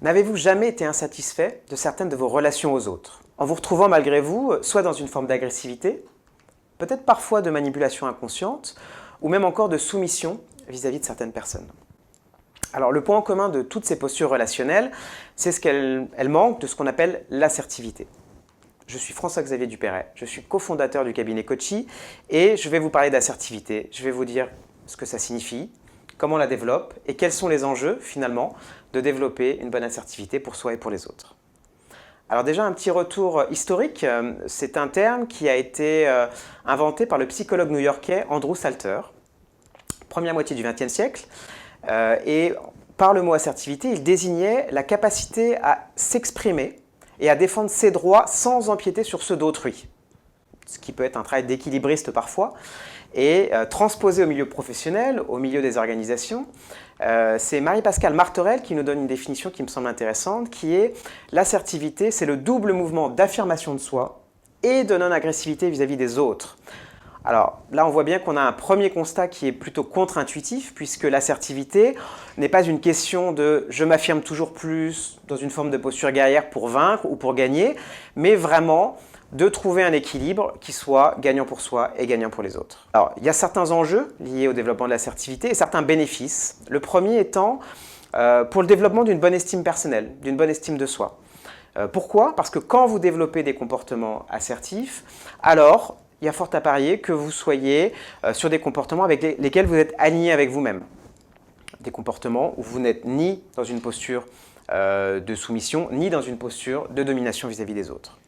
N'avez-vous jamais été insatisfait de certaines de vos relations aux autres, en vous retrouvant malgré vous soit dans une forme d'agressivité, peut-être parfois de manipulation inconsciente, ou même encore de soumission vis-à-vis de certaines personnes? Alors le point en commun de toutes ces postures relationnelles, c'est qu'elles manquent de ce qu'on appelle l'assertivité. Je suis François-Xavier Dupéret, je suis cofondateur du cabinet Coachy et je vais vous parler d'assertivité. Je vais vous dire ce que ça signifie, comment on la développe et quels sont les enjeux finalement de développer une bonne assertivité pour soi et pour les autres. Alors déjà un petit retour historique, c'est un terme qui a été inventé par le psychologue new-yorkais Andrew Salter, première moitié du XXe siècle, et par le mot assertivité, il désignait la capacité à s'exprimer et à défendre ses droits sans empiéter sur ceux d'autrui, ce qui peut être un travail d'équilibriste parfois, et transposé au milieu professionnel, au milieu des organisations. C'est Marie-Pascale Martorell qui nous donne une définition qui me semble intéressante, qui est l'assertivité, c'est le double mouvement d'affirmation de soi et de non-agressivité vis-à-vis des autres. Alors là, on voit bien qu'on a un premier constat qui est plutôt contre-intuitif, puisque l'assertivité n'est pas une question de « je m'affirme toujours plus » dans une forme de posture guerrière pour vaincre ou pour gagner, mais vraiment de trouver un équilibre qui soit gagnant pour soi et gagnant pour les autres. Alors, il y a certains enjeux liés au développement de l'assertivité et certains bénéfices. Le premier étant pour le développement d'une bonne estime personnelle, d'une bonne estime de soi. Pourquoi? Parce que quand vous développez des comportements assertifs, alors il y a fort à parier que vous soyez sur des comportements avec lesquels vous êtes aligné avec vous-même. Des comportements où vous n'êtes ni dans une posture de soumission, ni dans une posture de domination vis-à-vis des autres.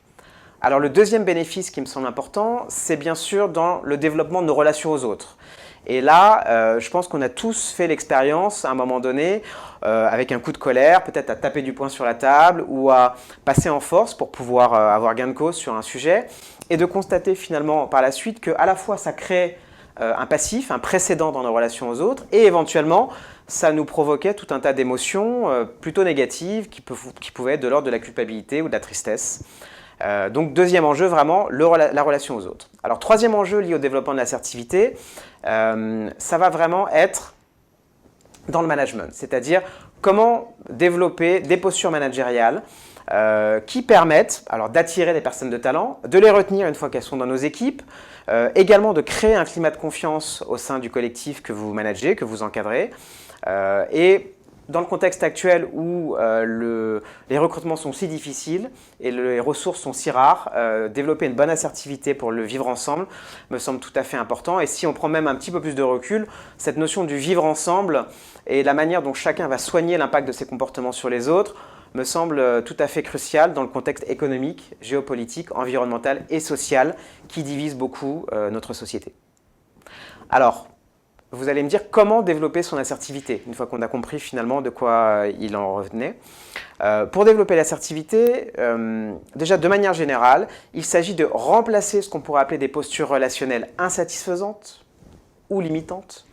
Alors le deuxième bénéfice qui me semble important, c'est bien sûr dans le développement de nos relations aux autres. Et là, je pense qu'on a tous fait l'expérience à un moment donné, avec un coup de colère, peut-être à taper du poing sur la table ou à passer en force pour pouvoir avoir gain de cause sur un sujet, et de constater finalement par la suite qu'à la fois ça crée un passif, un précédent dans nos relations aux autres, et éventuellement ça nous provoquait tout un tas d'émotions plutôt négatives qui pouvaient être de l'ordre de la culpabilité ou de la tristesse. Donc deuxième enjeu, vraiment, la relation aux autres. Alors troisième enjeu lié au développement de l'assertivité, ça va vraiment être dans le management, c'est-à-dire comment développer des postures managériales qui permettent d'attirer des personnes de talent, de les retenir une fois qu'elles sont dans nos équipes, également de créer un climat de confiance au sein du collectif que vous managez, que vous encadrez, et dans le contexte actuel où les recrutements sont si difficiles et les ressources sont si rares, développer une bonne assertivité pour le vivre ensemble me semble tout à fait important. Et si on prend même un petit peu plus de recul, cette notion du vivre ensemble et la manière dont chacun va soigner l'impact de ses comportements sur les autres me semble tout à fait crucial dans le contexte économique, géopolitique, environnemental et social qui divise beaucoup notre société. Alors, vous allez me dire comment développer son assertivité, une fois qu'on a compris finalement de quoi il en revenait. Pour développer l'assertivité, déjà de manière générale, il s'agit de remplacer ce qu'on pourrait appeler des postures relationnelles insatisfaisantes ou limitantes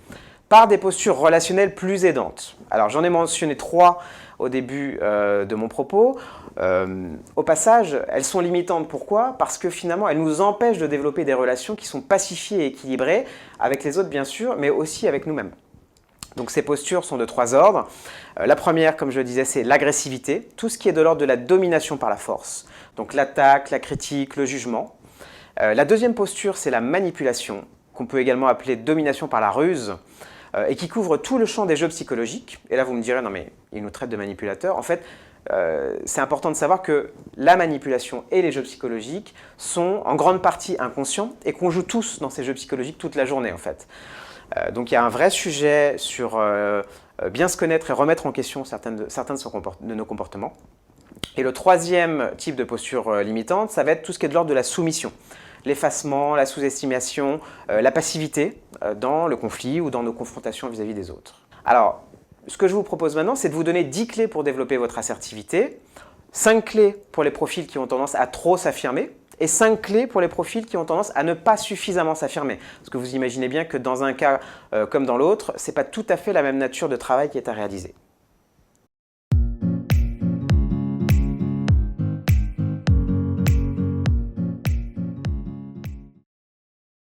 par des postures relationnelles plus aidantes. Alors j'en ai mentionné 3 au début de mon propos. Au passage, elles sont limitantes. Pourquoi? Parce que finalement, elles nous empêchent de développer des relations qui sont pacifiées et équilibrées, avec les autres bien sûr, mais aussi avec nous-mêmes. Donc ces postures sont de 3 ordres. La première, comme je le disais, c'est l'agressivité, tout ce qui est de l'ordre de la domination par la force. Donc l'attaque, la critique, le jugement. La deuxième posture, c'est la manipulation, qu'on peut également appeler domination par la ruse, et qui couvre tout le champ des jeux psychologiques. Et là, vous me direz, non mais il nous traite de manipulateurs. En fait, c'est important de savoir que la manipulation et les jeux psychologiques sont en grande partie inconscients et qu'on joue tous dans ces jeux psychologiques toute la journée en fait. Donc il y a un vrai sujet sur bien se connaître et remettre en question certains de nos comportements. Et le troisième type de posture limitante, ça va être tout ce qui est de l'ordre de la soumission. L'effacement, la sous-estimation, la passivité dans le conflit ou dans nos confrontations vis-à-vis des autres. Alors, ce que je vous propose maintenant, c'est de vous donner 10 clés pour développer votre assertivité, 5 clés pour les profils qui ont tendance à trop s'affirmer et 5 clés pour les profils qui ont tendance à ne pas suffisamment s'affirmer. Parce que vous imaginez bien que dans un cas comme dans l'autre, ce n'est pas tout à fait la même nature de travail qui est à réaliser.